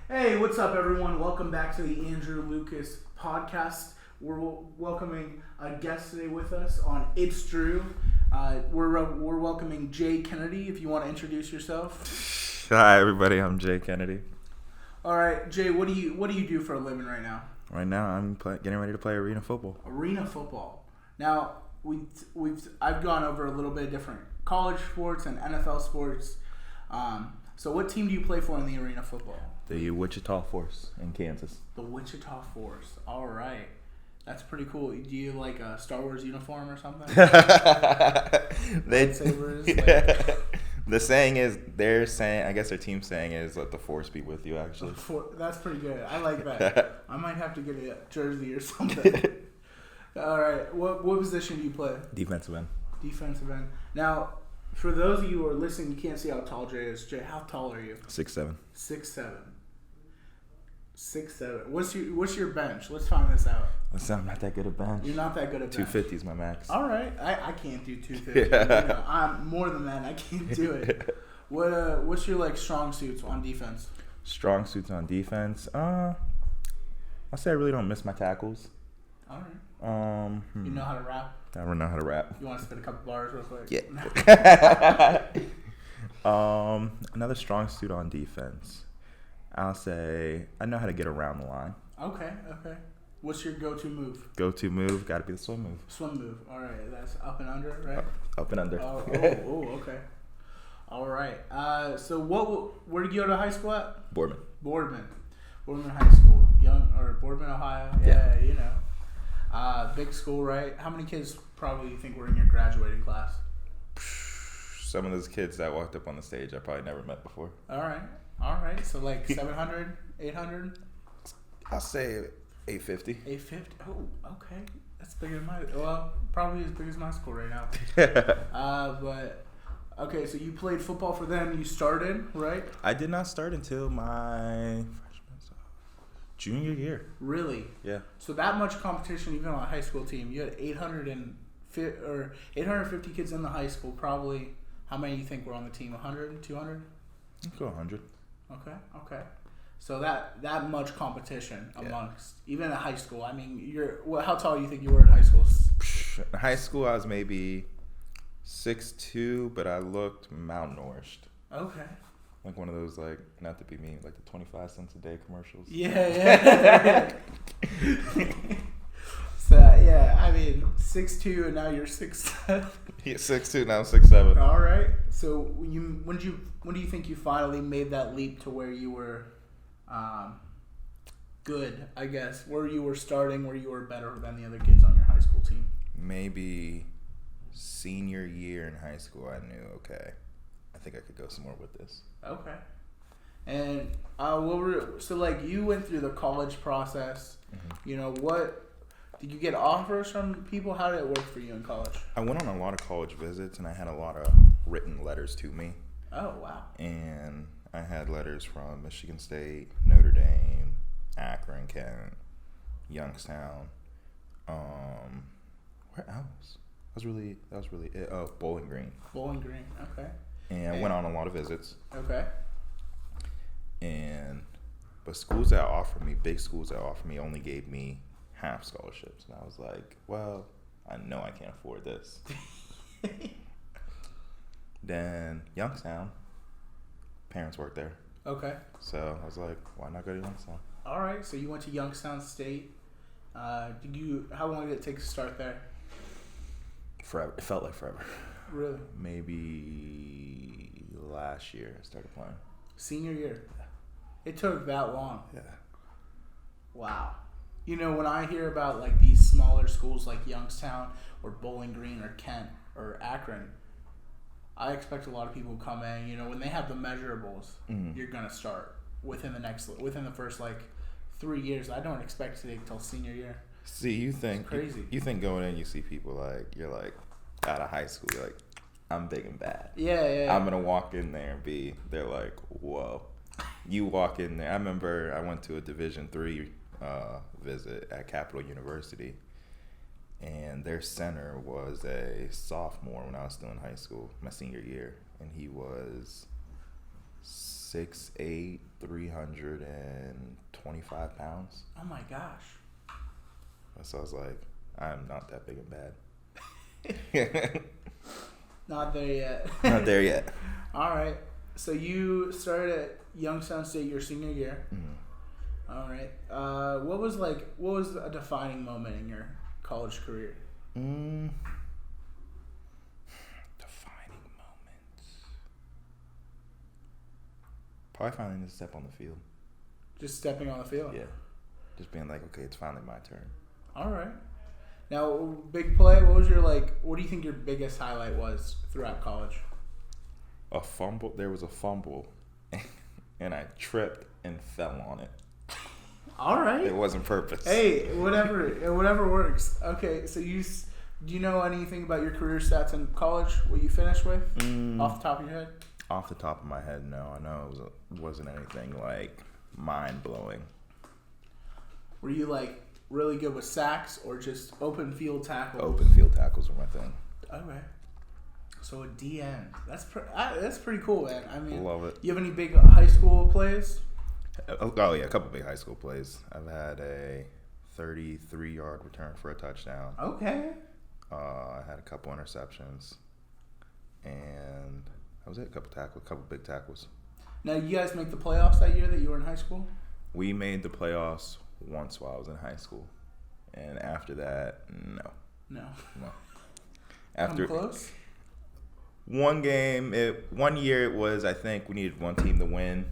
Hey, what's up, everyone? Welcome back to the Andrew Lucas podcast. We're welcoming a guest today with us on It's Drew. We're welcoming Jay Kennedy. If you want to introduce yourself. Hi, everybody. I'm Jay Kennedy. All right, Jay. What do you do for a living right now? Right now, I'm getting ready to play arena football. Arena football. Now I've gone over a little bit of different college sports and NFL sports. So what team do you play for in the arena football? The Wichita Force in Kansas. The Wichita Force. All right. That's pretty cool. Do you like a Star Wars uniform or something? Lightsabers? Yeah. The saying is, I guess their team's saying is, let the Force be with you, actually. That's pretty good. I like that. I might have to get a jersey or something. All right. What position do you play? Defensive end. Defensive end. Now, for those of you who are listening, you can't see how tall Jay is. Jay, how tall are you? 6'7". 6'7". 6'7". What's your bench? Let's find this out. Listen, I'm not that good at bench. You're not that good at bench. 250 is my max. All right. I can't do 250. Yeah. I'm more than that. I can't do it. What's your strong suits on defense? Strong suits on defense. I'll say I really don't miss my tackles. All right. You know how to rap? I don't know how to rap. You want to spit a couple bars real quick? Yeah. Another strong suit on defense. I'll say I know how to get around the line. Okay. What's your go-to move? Go-to move, got to be the swim move. Swim move. All right. That's up and under, right? Up and under. Oh, okay. All right. So where did you go to high school at? Boardman High School. Boardman, Ohio. Yeah. You know. Big school, right? How many kids probably you think were in your graduating class? Some of those kids that walked up on the stage I probably never met before. All right. So 700, 800? I'll say 850. 850? Oh, okay. That's bigger than probably as big as my school right now. But okay, so you played football for them. You started, right? I did not start until my junior year. Really? Yeah. So that much competition, even on a high school team. You had 850 kids in the high school. Probably, how many do you think were on the team? 100, 200? Let's go 100. Okay. So that much competition amongst even at high school. I mean, how tall do you think you were in high school? In high school, I was maybe 6'2", but I looked malnourished. Okay. Like one of those, not to be mean, like the 25 cents a day commercials. Yeah. So, yeah, I mean, 6'2", and now you're 6'7". Yeah, 6'2", now 6'7". All right. So when do you think you finally made that leap to where you were good, I guess, where you were starting, where you were better than the other kids on your high school team? Maybe senior year in high school, I knew, okay, I think I could go somewhere with this. Okay. And you went through the college process. Mm-hmm. You know, what did you get offers from people? How did it work for you in college? I went on a lot of college visits, and I had a lot of written letters to me. Oh, wow. And I had letters from Michigan State, Notre Dame, Akron, Kent, Youngstown. Where else? That was really it. Oh, Bowling Green. Bowling Green, okay. And I went on a lot of visits. Okay. But schools that offered me, big schools that offered me, only gave me half scholarships. And I was like, well, I know I can't afford this. Then Youngstown, parents work there. Okay. So I was like, why not go to Youngstown? All right. So you went to Youngstown State. How long did it take to start there? Forever. It felt like forever. Really? Maybe last year I started playing. Senior year? Yeah. It took that long? Yeah. Wow. You know, when I hear about these smaller schools like Youngstown or Bowling Green or Kent or Akron, I expect a lot of people to come in. You know, when they have the measurables, you're gonna start within the first 3 years. I don't expect to take till senior year. See, you think it's crazy. You think going in, you see people you're out of high school. You're like, I'm big and bad. Yeah. I'm gonna walk in there and they're like, whoa. You walk in there. I remember I went to a Division III visit at Capital University, and their center was a sophomore when I was still in high school, my senior year, and he was 6'8", 325 pounds. Oh my gosh. So I was like, I'm not that big and bad. Not there yet. Not there yet. All right. So you started at Youngstown State your senior year. Mm-hmm. All right. What was a defining moment in your college career? Defining moments. Probably finally to step on the field. Just stepping on the field? Yeah. Just being like, okay, it's finally my turn. All right. Now, big play. What do you think your biggest highlight was throughout college? A fumble. There was a fumble, and I tripped and fell on it. All right. It wasn't purpose. Hey, whatever works. Okay, so do you know anything about your career stats in college? What you finished with, off the top of your head? Off the top of my head, no. I know it wasn't anything like mind blowing. Were you like really good with sacks or just open field tackles? Open field tackles were my thing. Okay. So a DN. That's pretty cool, man. I mean, love it. You have any big high school plays? Oh yeah, a couple big high school plays. I've had a 33-yard return for a touchdown. Okay. I had a couple interceptions, and that was it. A couple big tackles. Now, you guys make the playoffs that year that you were in high school? We made the playoffs once while I was in high school, and after that, no. After come close. One year it was, I think we needed one team to win,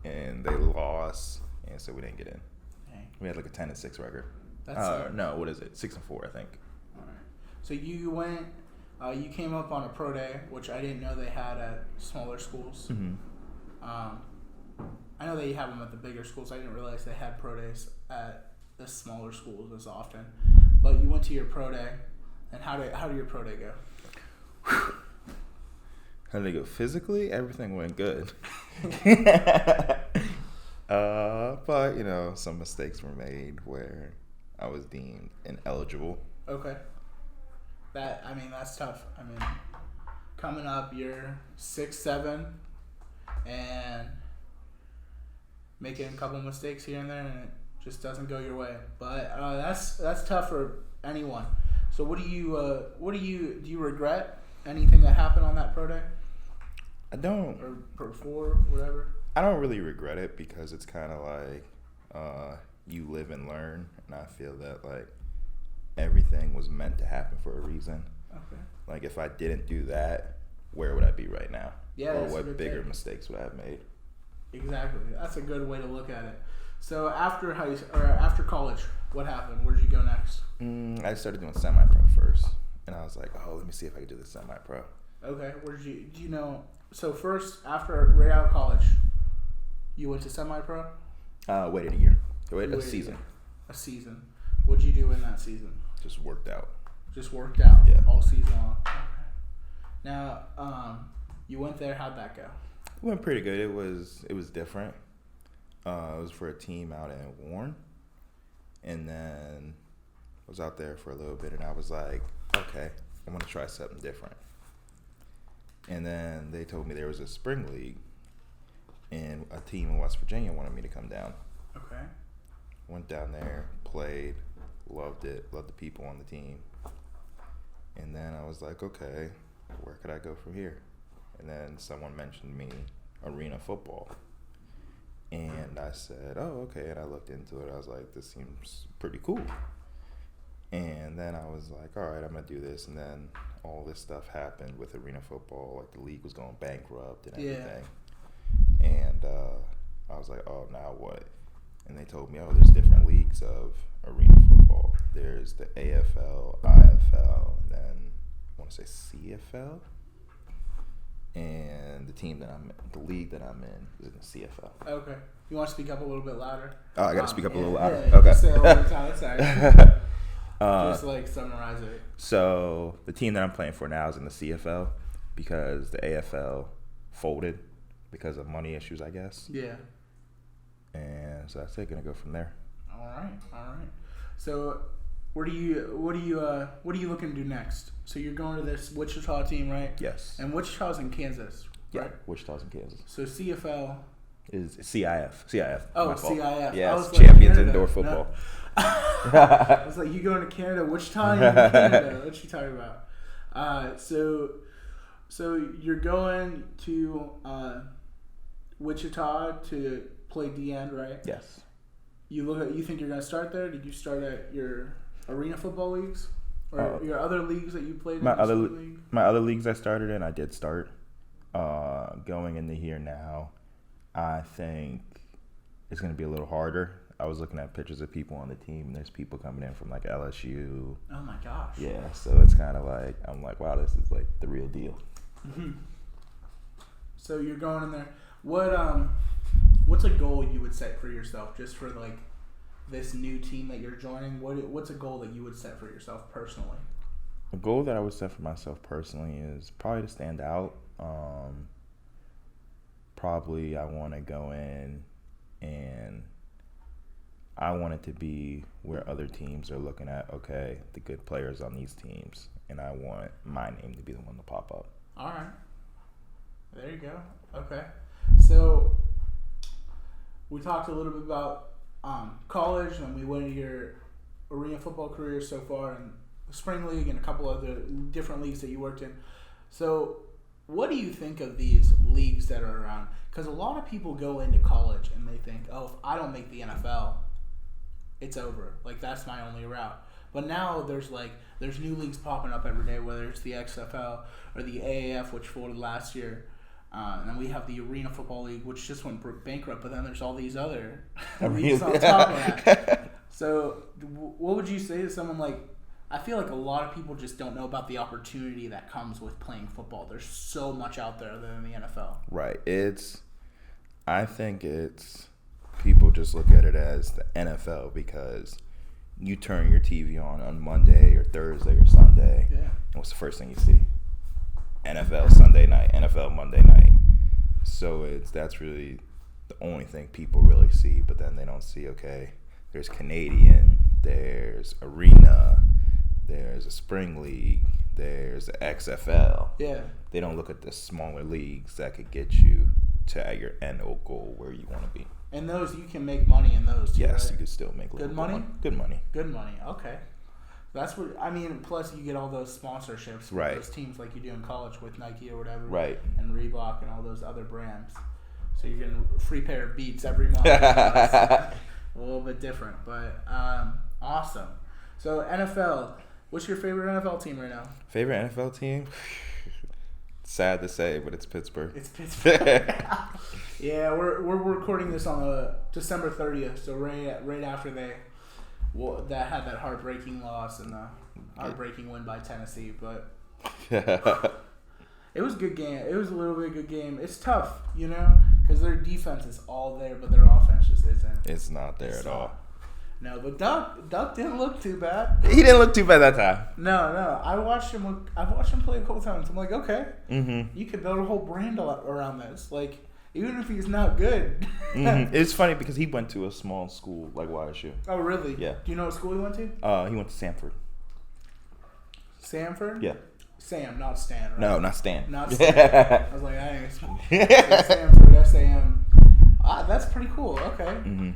and they lost, and so we didn't get in. Dang. We had like a 10-6 record. That's no, what is it? 6-4, I think. All right. So you went. You came up on a pro day, which I didn't know they had at smaller schools. Mm-hmm. I know they have them at the bigger schools. I didn't realize they had pro days at the smaller schools as often. But you went to your pro day, and how did your pro day go? How did it go? Physically, everything went good. But, some mistakes were made where I was deemed ineligible. Okay. That's tough. I mean, coming up, you're 6'7", and making a couple mistakes here and there, and it just doesn't go your way. But that's tough for anyone. So do you regret anything that happened on that pro day? I don't. Or before, whatever? I don't really regret it because it's kind of like you live and learn, and I feel that like everything was meant to happen for a reason. Okay. Like if I didn't do that, where would I be right now? Yeah. Or what bigger mistakes would I have made? Exactly. That's a good way to look at it. So after college, what happened? Where did you go next? I started doing semi-pro first, and I was like, oh, let me see if I can do this semi-pro. Okay. Where did you? Do you know? So first, right out of college, you went to semi-pro? Waited a year. A season. A season. What'd you do in that season? Just worked out. Yeah. All season long. Okay. Now, you went there. How'd that go? It went pretty good. It was different. It was for a team out in Warren, and then I was out there for a little bit, and I was like, okay, I want to try something different. And then they told me there was a spring league, and a team in West Virginia wanted me to come down. Okay. Went down there, played, loved it, loved the people on the team. And then I was like, okay, where could I go from here? And then someone mentioned me arena football. And I said, oh, okay. And I looked into it. I was like, this seems pretty cool. And then I was like, all right, I'm going to do this. And then all this stuff happened with arena football. Like the league was going bankrupt and everything. Yeah. And I was like, oh, now what? And they told me, oh, there's different leagues of arena football. There's the AFL, IFL, and then I want to say CFL. And the league that I'm in is in the CFL. Okay. You want to speak up a little bit louder? Oh, I got to speak up a little louder? Yeah, okay. Just say it all the time. Sorry. Just like summarize it. So the team that I'm playing for now is in the CFL because the AFL folded because of money issues, I guess. Yeah. And so that's it. Gonna go from there. All right. So, what are you looking to do next? So you're going to this Wichita team, right? Yes. And Wichita's in Kansas, right? Yeah, Wichita's in Kansas. So CFL, Is CIF. Oh, my fault. CIF. I Yes, was like, Champions Canada. Indoor Football. No. I was like, you going to Canada? Wichita? You in Canada? What you talking about? So you're going to Wichita to play D-end, right? Yes. You think you're going to start there? Did you start at your arena football leagues or your other leagues that you played in? My other leagues I started in, I did start. Going into here now, I think it's going to be a little harder. I was looking at pictures of people on the team, and there's people coming in from like LSU. Oh my gosh. Yeah, so it's kind of like, I'm like, wow, this is like the real deal. Mm-hmm. So you're going in there. What's a goal you would set for yourself just for like this new team that you're joining? What's a goal that you would set for yourself personally? A goal that I would set for myself personally is probably to stand out. Probably I want to go in and I want it to be where other teams are looking at, okay, the good players on these teams, and I want my name to be the one to pop up. All right. There you go. Okay. So we talked a little bit about college, and we went into your arena football career so far, and the spring league, and a couple other different leagues that you worked in. So what do you think of these leagues that are around? Because a lot of people go into college and they think, oh, if I don't make the NFL, it's over. Like, that's my only route. But now there's new leagues popping up every day, whether it's the XFL or the AAF, which folded last year. And then we have the Arena Football League, which just went bankrupt. But then there's all these other leagues on top of that. So what would you say to someone like, I feel like a lot of people just don't know about the opportunity that comes with playing football. There's so much out there other than the NFL. Right. I think people just look at it as the NFL because you turn your TV on Monday or Thursday or Sunday. Yeah. And what's the first thing you see? NFL Sunday night, NFL Monday night. So that's really the only thing people really see, but then they don't see, okay, there's Canadian, there's Arena, there's a Spring League, there's the XFL. Yeah. They don't look at the smaller leagues that could get you to your end goal where you want to be. And those, you can make money in those too, yes, right? You can still make good money. Good money. Good money. Okay. That's what I mean. Plus, you get all those sponsorships, right? Those teams like you do in college with Nike or whatever, right? And Reebok and all those other brands. So you're getting a free pair of Beats every month. A little bit different, but awesome. So NFL, what's your favorite NFL team right now? Favorite NFL team? Sad to say, but it's Pittsburgh. It's Pittsburgh. Yeah, we're recording this on December 30th, so right after that had that heartbreaking loss and the heartbreaking win by Tennessee, but it was a good game. It was a little bit of a good game. It's tough, because their defense is all there, but their offense just isn't. It's not there at all. No, but Duck didn't look too bad. He didn't look too bad that time. No. I watched him play a couple times. I'm like, okay, you could build a whole brand around this. Like, even if he's not good. It's funny because he went to a small school like YSU. Oh, really? Yeah. Do you know what school he went to? He went to Sanford. Sanford? Yeah. Sam, not Stan, right? No, not Stan. Not Stan. I was like, I ain't Sanford, S-A-M. That's pretty cool. Okay. Mm-hmm.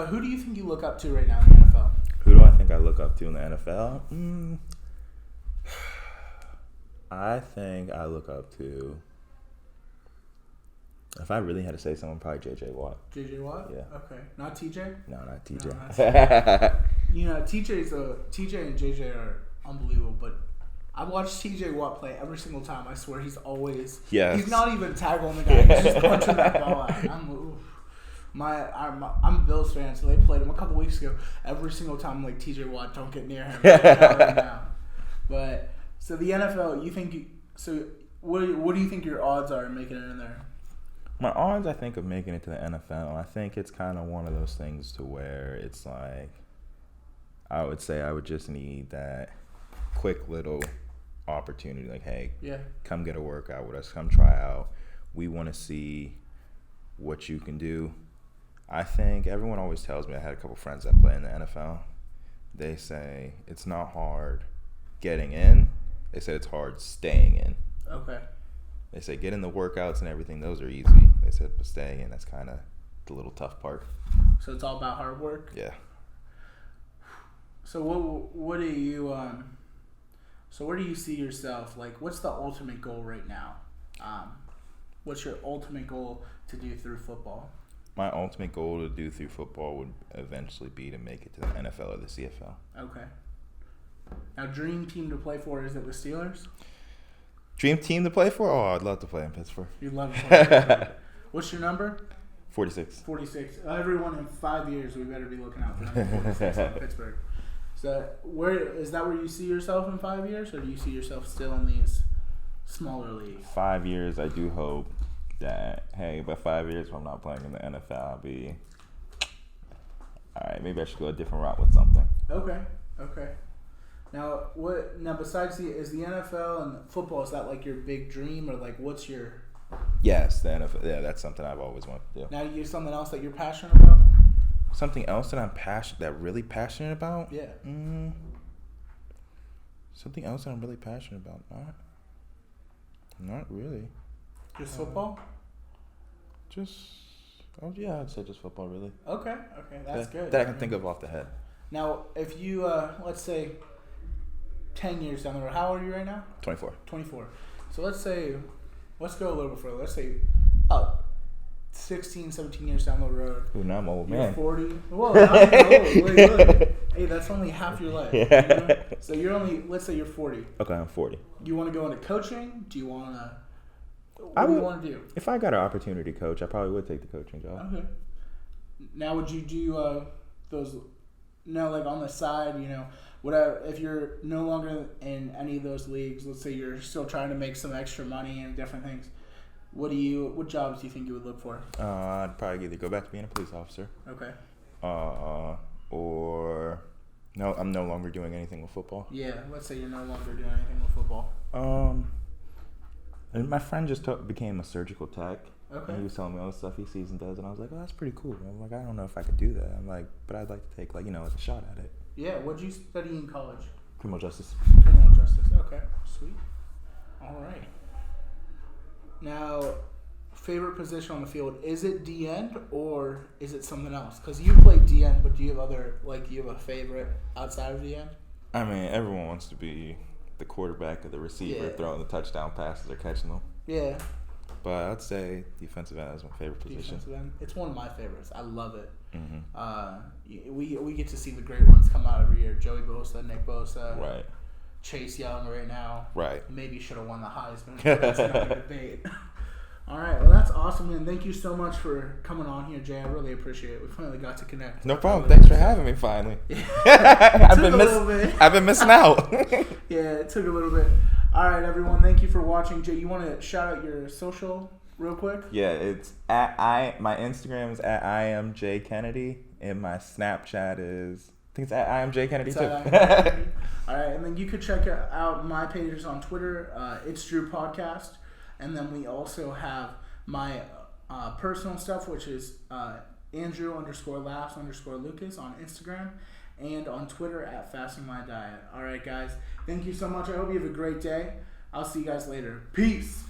Who do you think you look up to right now in the NFL? Who do I think I look up to in the NFL? I think I look up to, if I really had to say someone, probably J.J. Watt. J.J. Watt? Yeah. Okay. Not T.J.? No, not T.J. No, T.J. and J.J. are unbelievable, but I watch T.J. Watt play every single time. I swear he's always... Yes. He's not even tackling the guy. He's just punching that ball out. I'm a Bills fan, so they played him a couple weeks ago. Every single time, I'm like, T.J. Watt, don't get near him right now. But, so the NFL, what do you think your odds are in making it in there? My odds, I think, of making it to the NFL, I think it's kind of one of those things to where it's like, I would say I would just need that quick little opportunity. Like, hey, come get a workout with us. Come try out. We want to see what you can do. I think everyone always tells me, I had a couple friends that play in the NFL. They say it's not hard getting in. They said it's hard staying in. Okay. They say getting the workouts and everything, those are easy. They said, but staying in, that's kind of the little tough part. So it's all about hard work. Yeah. So what do you so where do you see yourself? Like, what's the ultimate goal right now? What's your ultimate goal to do through football? My ultimate goal to do through football would eventually be to make it to the NFL or the CFL. Okay. Now, dream team to play for, is it the Steelers? Dream team to play for? Oh, I'd love to play in Pittsburgh. You'd love to play in Pittsburgh. What's your number? 46. 46. Everyone in 5 years, we better be looking out for number 46 in Pittsburgh. So, where you see yourself in 5 years, or do you see yourself still in these smaller leagues? 5 years, I do hope that, hey, by 5 years, if I'm not playing in the NFL, I'll be, all right, maybe I should go a different route with something. Okay. Now, besides is the NFL and football, is that like your big dream, or like what's your... Yes, the NFL, yeah, that's something I've always wanted to do. Now, you something else that you're passionate about? Something else that I'm really passionate about? Yeah. Something else that I'm really passionate about? Not really. Just football? I'd say just football, really. Okay, that's good. That I can think of off the head. Now, if you, let's say, 10 years down the road, how old are you right now? 24. 24. So let's go a little bit further. Let's say 16, 17 years down the road. Ooh, now I'm old, you're man. 40. Whoa, not old. Look. Hey, that's only half your life. Yeah. You know? So let's say you're 40. Okay, I'm 40. Do you want to go into coaching? Do you want to... What do you want to do? If I got an opportunity to coach, I probably would take the coaching job. Okay. Now, would you do those... No, like on the side, whatever. If you're no longer in any of those leagues, let's say you're still trying to make some extra money and different things, what jobs do you think you would look for? I'd probably either go back to being a police officer. Okay. Or no, I'm no longer doing anything with football. Yeah, let's say you're no longer doing anything with football. And my friend just became a surgical tech. Okay. And he was telling me all the stuff he sees and does, and I was like, oh, that's pretty cool. I'm like, I don't know if I could do that. I'm like, but I'd like to take like a shot at it. Yeah, what'd you study in college? Criminal justice. Criminal justice. Okay, sweet. All right. Now, favorite position on the field, is it D-end or is it something else? Because you play D-end, but do you have a favorite outside of D-end? I mean, everyone wants to be the quarterback or the receiver, throwing the touchdown passes or catching them. Yeah. But I'd say defensive end is my favorite position. Defensive end. It's one of my favorites. I love it. Mm-hmm. We get to see the great ones come out every year. Joey Bosa, Nick Bosa. Right. Chase Young right now. Right. Maybe should have won the Heisman. But that's another debate. All right. Well, that's awesome, man. Thank you so much for coming on here, Jay. I really appreciate it. We finally got to connect. No problem. Thanks for having me finally. I've been missing out. Yeah, it took a little bit. All right, everyone. Thank you for watching. Jay, you want to shout out your social real quick? Yeah, it's my Instagram is at @IamJKennedy, and my Snapchat is I think it's at @IamJKennedy too. All right, and then you could check out my pages on Twitter. It's Drew Podcast, and then we also have my personal stuff, which is Andrew_laughs_Lucas on Instagram, and on Twitter at Fasting My Diet. All right, guys. Thank you so much. I hope you have a great day. I'll see you guys later. Peace.